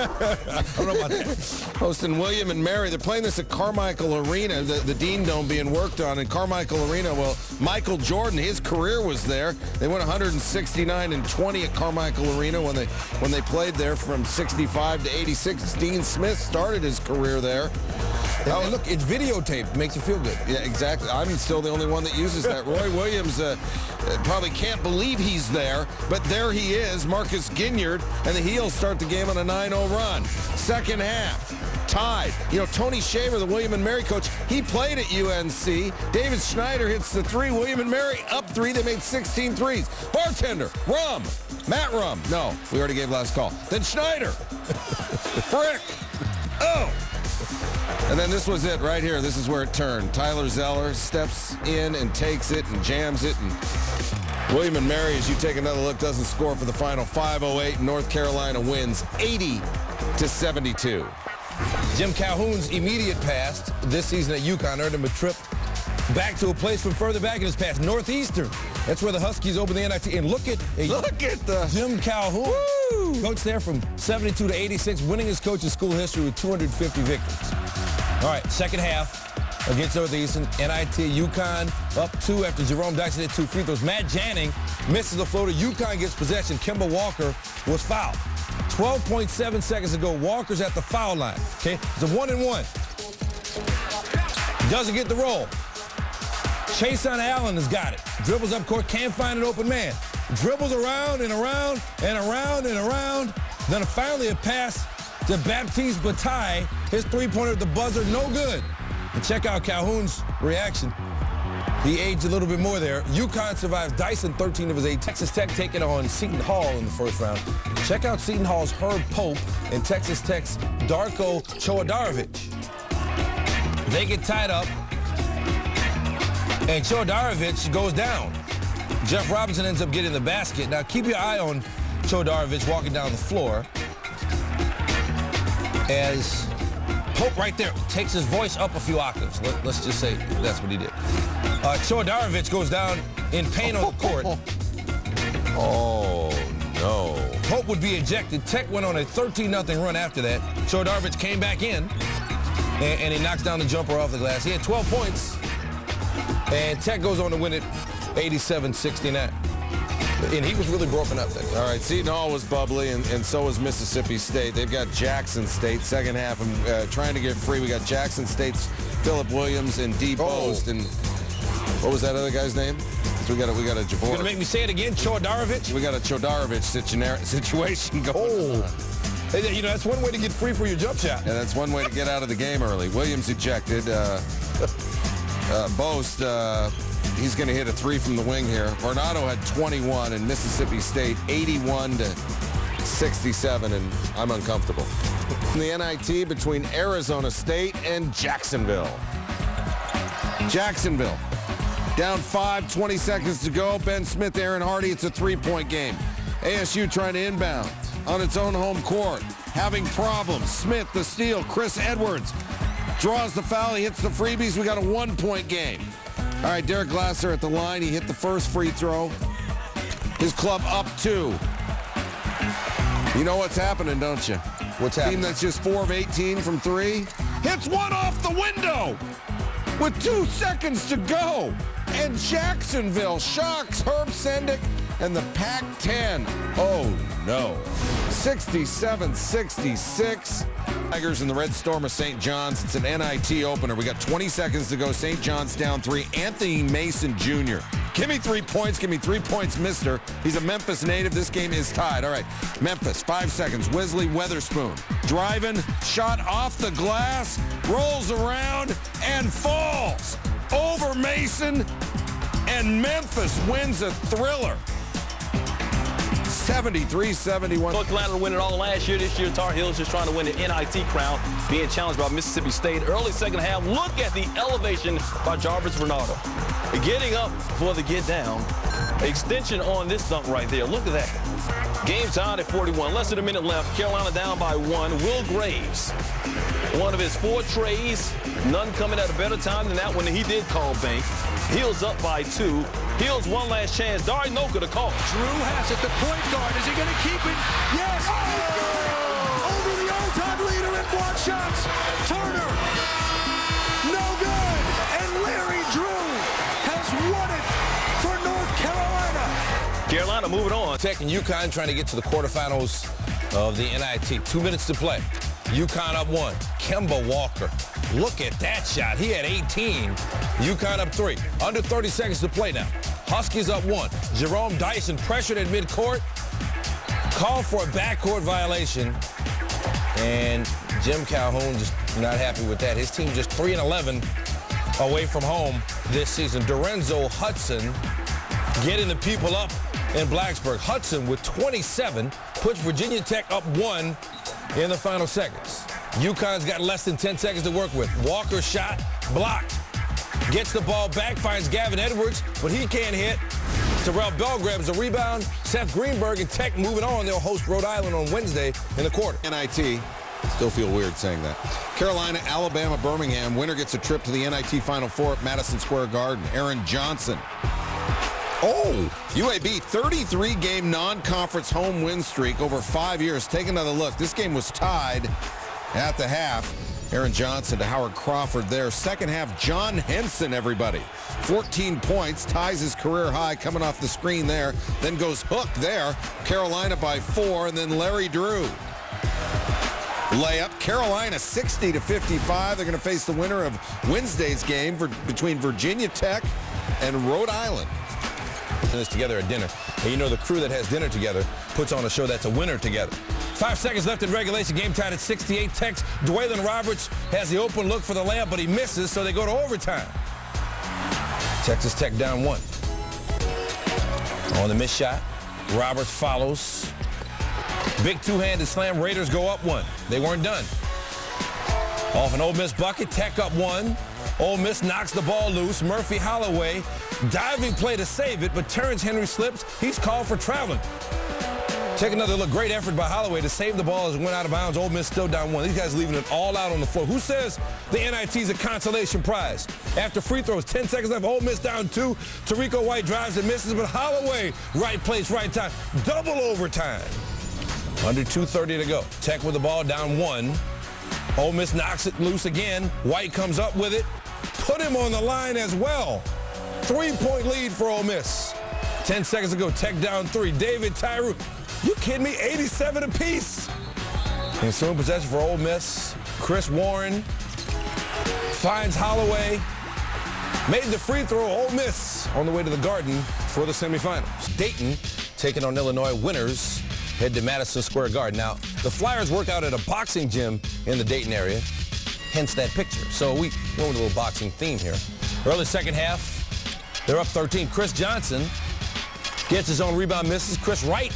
I don't know about that. Hosting William and Mary. They're playing this at Carmichael Arena, the Dean Dome being worked on in Carmichael Arena. Well, Michael Jordan, his career was there. They went 169-20 at Carmichael Arena when they played there from 65 to 86. Dean Smith started his career there. Oh, look, it's videotaped. Makes you feel good. Yeah, exactly. I'm still the only one that uses that. Roy Williams probably can't believe he's there, but there he is. Marcus Ginyard, and the Heels start the game on a 9-0 run. Second half, tied. You know, Tony Shaver, the William and Mary coach, he played at UNC. David Schneider hits the three. William and Mary up 3. They made 16 threes. Bartender, Rum, Matt Rum. No, we already gave last call. Then Schneider. Frick. Oh. And then this was it right here. This is where it turned. Tyler Zeller steps in and takes it and jams it. And William and Mary, as you take another look, doesn't score for the final 5:08. North Carolina wins 80-72. Jim Calhoun's immediate pass this season at UConn earned him a trip back to a place from further back in his past, Northeastern. That's where the Huskies opened the NIT. And look at the Jim Calhoun. Woo! Coach there from 72 to 86, winning his coach's school history with 250 victories. All right, second half against Northeastern. NIT, UConn up 2 after Jerome Dyson hit 2 free throws. Matt Janning misses the floater. UConn gets possession. Kemba Walker was fouled. 12.7 seconds to go. Walker's at the foul line. Okay, it's a 1-and-1. Doesn't get the roll. Chason Allen has got it. Dribbles up court, can't find an open man. Dribbles around and around and around and around. Then finally a pass to Baptiste Bataille. His three-pointer at the buzzer, no good. And check out Calhoun's reaction. He aged a little bit more there. UConn survives Dyson 13 of his 8. Texas Tech taking on Seton Hall in the first round. Check out Seton Hall's Herb Pope and Texas Tech's Darko Chodarovich. They get tied up, and Chodarovich goes down. Jeff Robinson ends up getting the basket. Now keep your eye on Chodarovich walking down the floor as Pope right there takes his voice up a few octaves. Let's just say that's what he did. Chodarovich goes down in pain on the court. Oh, no. Pope would be ejected. Tech went on a 13-0 run after that. Chodarovich came back in, and he knocks down the jumper off the glass. He had 12 points, and Tech goes on to win it 87-69. And he was really broken up there. All right, Seton Hall was bubbly, and so was Mississippi State. They've got Jackson State, second half, trying to get free. We got Jackson State's Philip Williams and D. Post. And what was that other guy's name? We got a Javor. You're going to make me say it again, Chodarovich? We got a Chodarovich situation going on. Hey, you know, that's one way to get free for your jump shot. Yeah, that's one way to get out of the game early. Williams ejected. Boast, he's going to hit a 3 from the wing here. Varnado had 21, and Mississippi State 81-67, and I'm uncomfortable. The NIT between Arizona State and Jacksonville. Jacksonville down 5, 20 seconds to go. Ben Smith, Aaron Hardy, it's a 3-point game. ASU trying to inbound on its own home court, having problems. Smith, the steal. Chris Edwards draws the foul. He hits the freebies. We got a 1-point game. All right, Derek Glasser at the line. He hit the first free throw. His club up 2. You know what's happening, don't you? What's happening? Team that's just 4 of 18 from 3 hits one off the window with 2 seconds to go. And Jacksonville shocks Herb Sendick and the Pac-10. Oh, no. 67-66. Tigers in the Red Storm of St. John's. It's an NIT opener. We got 20 seconds to go. St. John's down 3. Anthony Mason Jr. Give me 3 points. Give me 3 points, mister. He's a Memphis native. This game is tied. All right, Memphis, 5 seconds. Wesley Weatherspoon driving, shot off the glass, rolls around, and falls over Mason, and Memphis wins a thriller. 73-71. North Carolina win it all last year. This year, Tar Heels just trying to win the NIT crown, being challenged by Mississippi State. Early second half, look at the elevation by Jarvis Varnado. Getting up for the get down. Extension on this dunk right there. Look at that. Game tied at 41. Less than a minute left. Carolina down by 1. Will Graves, one of his 4 trays. None coming at a better time than that when he did call bank. Heels up by 2. Heels one last chance. Dari Noka to call. Drew has it, the point guard. Is he going to keep it? Yes! Oh! Over the shots. Turner. No good. And Larry Drew has won it for North Carolina. Carolina moving on. Tech and UConn trying to get to the quarterfinals of the NIT. 2 minutes to play. UConn up 1. Kemba Walker. Look at that shot. He had 18. UConn up 3. Under 30 seconds to play now. Huskies up 1. Jerome Dyson pressured at midcourt. Called for a backcourt violation. And Jim Calhoun just not happy with that. His team just 3-11 away from home this season. Dorenzo Hudson getting the people up in Blacksburg. Hudson with 27 puts Virginia Tech up 1 in the final seconds. UConn's got less than 10 seconds to work with. Walker shot blocked. Gets the ball back, finds Gavin Edwards, but he can't hit. Terrell Bell grabs the rebound. Seth Greenberg and Tech moving on. They'll host Rhode Island on Wednesday in the quarter. NIT. Still feel weird saying that. Carolina, Alabama, Birmingham. Winner gets a trip to the NIT Final Four at Madison Square Garden. Aaron Johnson. Oh, UAB 33-game non-conference home win streak over 5 years. Take another look. This game was tied at the half. Aaron Johnson to Howard Crawford there. Second half, John Henson, everybody. 14 points, ties his career high coming off the screen there. Then goes Hook there. Carolina by 4, and then Larry Drew. Layup. Carolina 60-55. They're going to face the winner of Wednesday's game between Virginia Tech and Rhode Island. This together at dinner. And you know the crew that has dinner together puts on a show that's a winner together. 5 seconds left in regulation. Game tied at 68. Tech's Dwaylon Roberts has the open look for the layup, but he misses, so they go to overtime. Texas Tech down 1. On the missed shot, Roberts follows. Big two-handed slam. Raiders go up 1. They weren't done. Off an Ole Miss bucket, Tech up 1. Ole Miss knocks the ball loose. Murphy Holloway, diving play to save it, but Terrence Henry slips. He's called for traveling. Take another look. Great effort by Holloway to save the ball as it went out of bounds. Ole Miss still down 1. These guys leaving it all out on the floor. Who says the NIT is a consolation prize? After free throws, 10 seconds left. Ole Miss down 2. Tarico White drives and misses, but Holloway, right place, right time. Double overtime. Under 2:30 to go. Tech with the ball down 1. Ole Miss knocks it loose again. White comes up with it. Put him on the line as well. 3-point lead for Ole Miss. 10 seconds ago, Tech down 3. David Tyree. You kidding me? 87 apiece. And so in possession for Ole Miss. Chris Warren finds Holloway. Made the free throw. Ole Miss on the way to the Garden for the semifinals. Dayton taking on Illinois. Winners head to Madison Square Garden. Now, the Flyers work out at a boxing gym in the Dayton area. Hence that picture. So we went with a little boxing theme here. Early second half, they're up 13. Chris Johnson gets his own rebound, misses. Chris Wright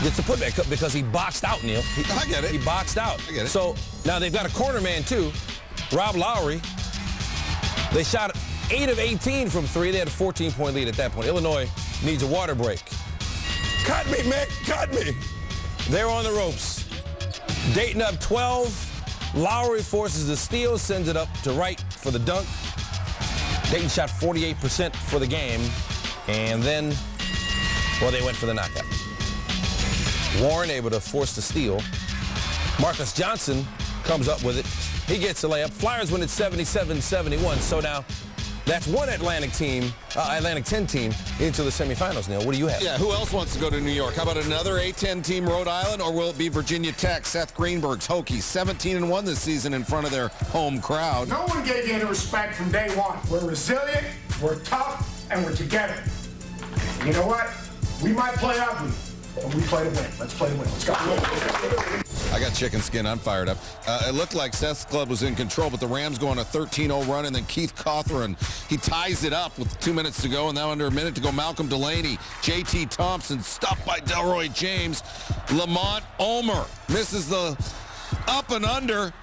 gets the putback up because he boxed out, Neil. I get it. He boxed out. I get it. So now they've got a corner man, too, Rob Lowry. They shot 8 of 18 from 3. They had a 14-point lead at that point. Illinois needs a water break. Cut me, Mick. Cut me. They're on the ropes. Dayton up 12. Lowry forces the steal, sends it up to Wright for the dunk. Dayton shot 48% for the game. And then, well, they went for the knockout. Warren able to force the steal. Marcus Johnson comes up with it. He gets a layup. Flyers win at 77-71. So now that's one Atlantic 10 team into the semifinals, Neil. What do you have? Yeah, who else wants to go to New York? How about another A-10 team, Rhode Island, or will it be Virginia Tech? Seth Greenberg's Hokies, 17-1 this season in front of their home crowd. No one gave you any respect from day one. We're resilient, we're tough, and we're together. You know what? We might play ugly, but we play to win. Let's play to win. Let's go. I got chicken skin. I'm fired up. It looked like Seth's club was in control, but the Rams go on a 13-0 run, and then Keith Cawthorn, he ties it up with 2 minutes to go, and now under a minute to go. Malcolm Delaney, J.T. Thompson, stopped by Delroy James. Lamont Omer misses the up and under.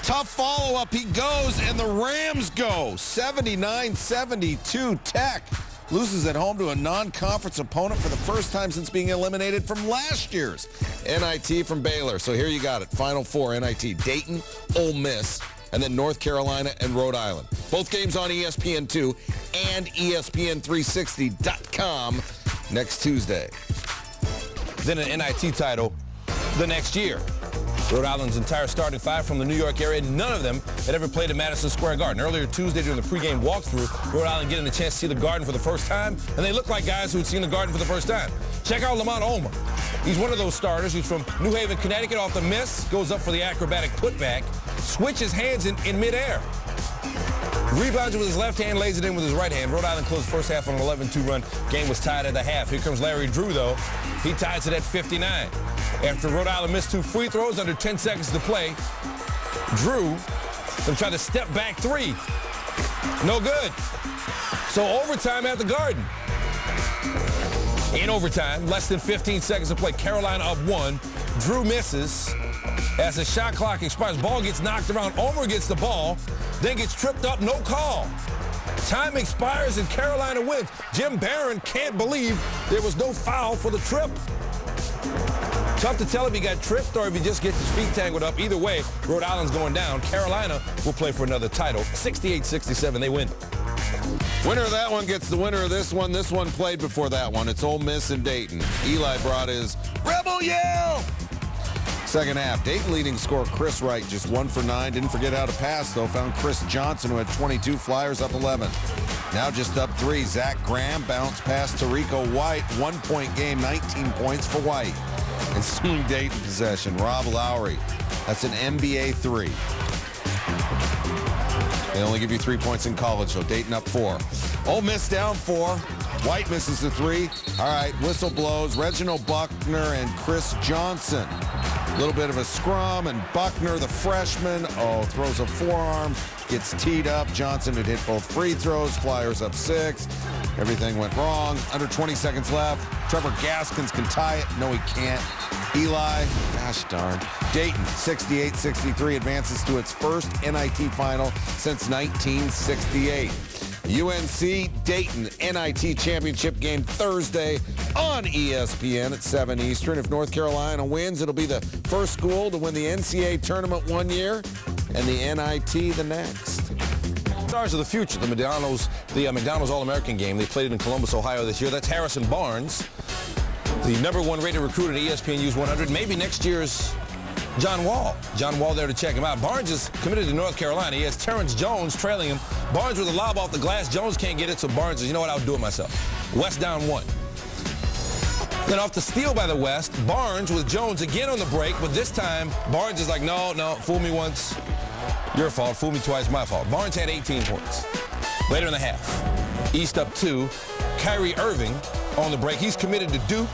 Tough follow-up. He goes, and the Rams go. 79-72 Tech. Loses at home to a non-conference opponent for the first time since being eliminated from last year's NIT from Baylor. So here you got it. Final 4 NIT. Dayton, Ole Miss, and then North Carolina and Rhode Island. Both games on ESPN2 and ESPN360.com next Tuesday. Then an NIT title the next year. Rhode Island's entire starting five from the New York area, none of them had ever played at Madison Square Garden. Earlier Tuesday during the pregame walkthrough, Rhode Island getting a chance to see the Garden for the first time, and they look like guys who had seen the Garden for the first time. Check out Lamont Ulmer. He's one of those starters who's from New Haven, Connecticut. Off the miss, goes up for the acrobatic putback, switches hands in midair. Rebounds with his left hand, lays it in with his right hand. Rhode Island closed the first half on an 11-2 run. Game was tied at the half. Here comes Larry Drew, though. He ties it at 59. After Rhode Island missed 2 free throws under 10 seconds to play, Drew then tried to step back 3. No good. So overtime at the Garden. In overtime, less than 15 seconds to play. Carolina up 1. Drew misses. As the shot clock expires, ball gets knocked around. Ulmer gets the ball, then gets tripped up, no call. Time expires and Carolina wins. Jim Barron can't believe there was no foul for the trip. Tough to tell if he got tripped or if he just gets his feet tangled up. Either way, Rhode Island's going down. Carolina will play for another title. 68-67, they win. Winner of that one gets the winner of this one. This one played before that one. It's Ole Miss and Dayton. Eli brought his Rebel Yell! Second half, Dayton leading scorer Chris Wright just 1 for 9. Didn't forget how to pass, though. Found Chris Johnson, who had 22. Flyers up 11. Now just up 3. Zach Graham bounced past Tarico White. 1-point game, 19 points for White. And soon Dayton possession. Rob Lowry. That's an NBA 3. They only give you 3 points in college, so Dayton up 4. Ole Miss down 4. White misses the 3. All right, whistle blows. Reginald Buckner and Chris Johnson. A little bit of a scrum, and Buckner, the freshman, throws a forearm, gets teed up. Johnson had hit both free throws. Flyers up 6. Everything went wrong. Under 20 seconds left. Trevor Gaskins can tie it. No, he can't. Eli, gosh darn. Dayton, 68-63, advances to its first NIT final since 1968. UNC Dayton NIT championship game Thursday on ESPN at 7 Eastern. If North Carolina wins, it'll be the first school to win the NCAA tournament one year and the NIT the next. Stars of the future, the McDonald's All-American game. They played it in Columbus, Ohio this year. That's Harrison Barnes, the #1 rated recruit at ESPNU's 100. Maybe next year's John Wall. John Wall there to check him out. Barnes is committed to North Carolina. He has Terrence Jones trailing him. Barnes with a lob off the glass. Jones can't get it, so Barnes says, you know what, I'll do it myself. West down 1. Then off the steal by the West, Barnes with Jones again on the break, but this time Barnes is like, no, fool me once, your fault. Fool me twice, my fault. Barnes had 18 points. Later in the half, East up 2. Kyrie Irving on the break. He's committed to Duke.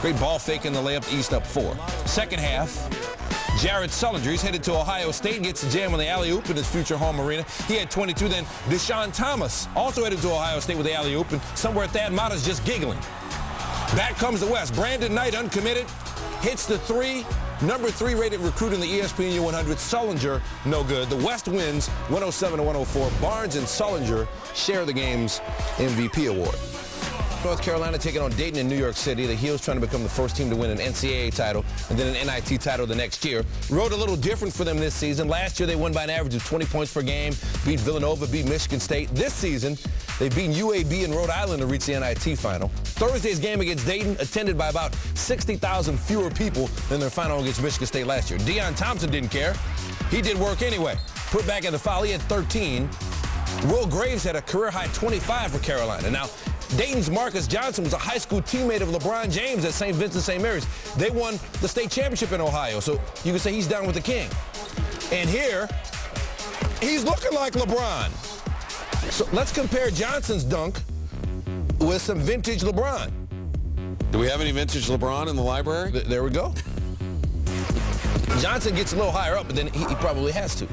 Great ball fake in the layup. East up 4. Second half, Jared Sullinger, he's headed to Ohio State, gets the jam on the alley-oop in his future home arena. He had 22. Then Deshaun Thomas, also headed to Ohio State with the alley-oop, and somewhere Thad Matta's just giggling. Back comes the West. Brandon Knight, uncommitted, hits the 3. #3 rated recruit in the ESPNU 100, Sullinger, no good. The West wins 107-104. Barnes and Sullinger share the game's MVP award. North Carolina taking on Dayton in New York City. The Heels trying to become the first team to win an NCAA title and then an NIT title the next year. Road a little different for them this season. Last year they won by an average of 20 points per game, beat Villanova, beat Michigan State. This season they've beaten UAB and Rhode Island to reach the NIT final. Thursday's game against Dayton attended by about 60,000 fewer people than their final against Michigan State last year. Deion Thompson didn't care. He did work anyway. Put back at the foul, he had 13. Will Graves had a career-high 25 for Carolina. Now, Dayton's Marcus Johnson was a high school teammate of LeBron James at St. Vincent St. Mary's. They won the state championship in Ohio, so you can say he's down with the king. And here, he's looking like LeBron. So let's compare Johnson's dunk with some vintage LeBron. Do we have any vintage LeBron in the library? There we go. Johnson gets a little higher up, but then he probably has to.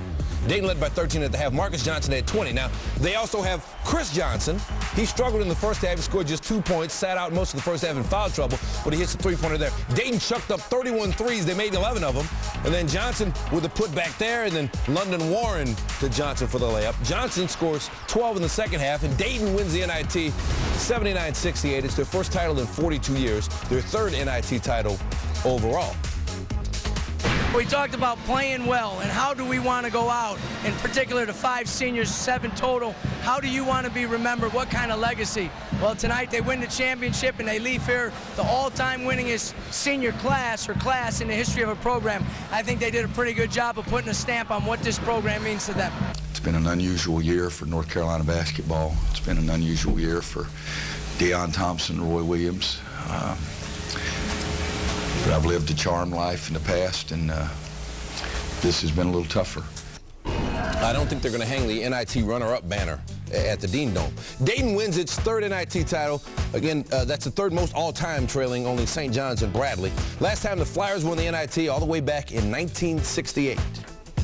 Dayton led by 13 at the half. Marcus Johnson had 20. Now, they also have Chris Johnson. He struggled in the first half. He scored just 2 points, sat out most of the first half in foul trouble, but he hits the three-pointer there. Dayton chucked up 31 threes. They made 11 of them. And then Johnson with a putback there, and then London Warren to Johnson for the layup. Johnson scores 12 in the second half, and Dayton wins the NIT 79-68. It's their first title in 42 years, their third NIT title overall. We talked about playing well and how do we want to go out, in particular the 5 seniors, 7 total. How do you want to be remembered? What kind of legacy? Well, tonight they win the championship and they leave here the all-time winningest senior class or class in the history of a program. I think they did a pretty good job of putting a stamp on what this program means to them. It's been an unusual year for North Carolina basketball. It's been an unusual year for Deion Thompson, Roy Williams. But I've lived a charmed life in the past, and this has been a little tougher. I don't think they're going to hang the NIT runner-up banner at the Dean Dome. Dayton wins its 3rd NIT title. Again, that's the 3rd most all-time, trailing only St. John's and Bradley. Last time the Flyers won the NIT all the way back in 1968.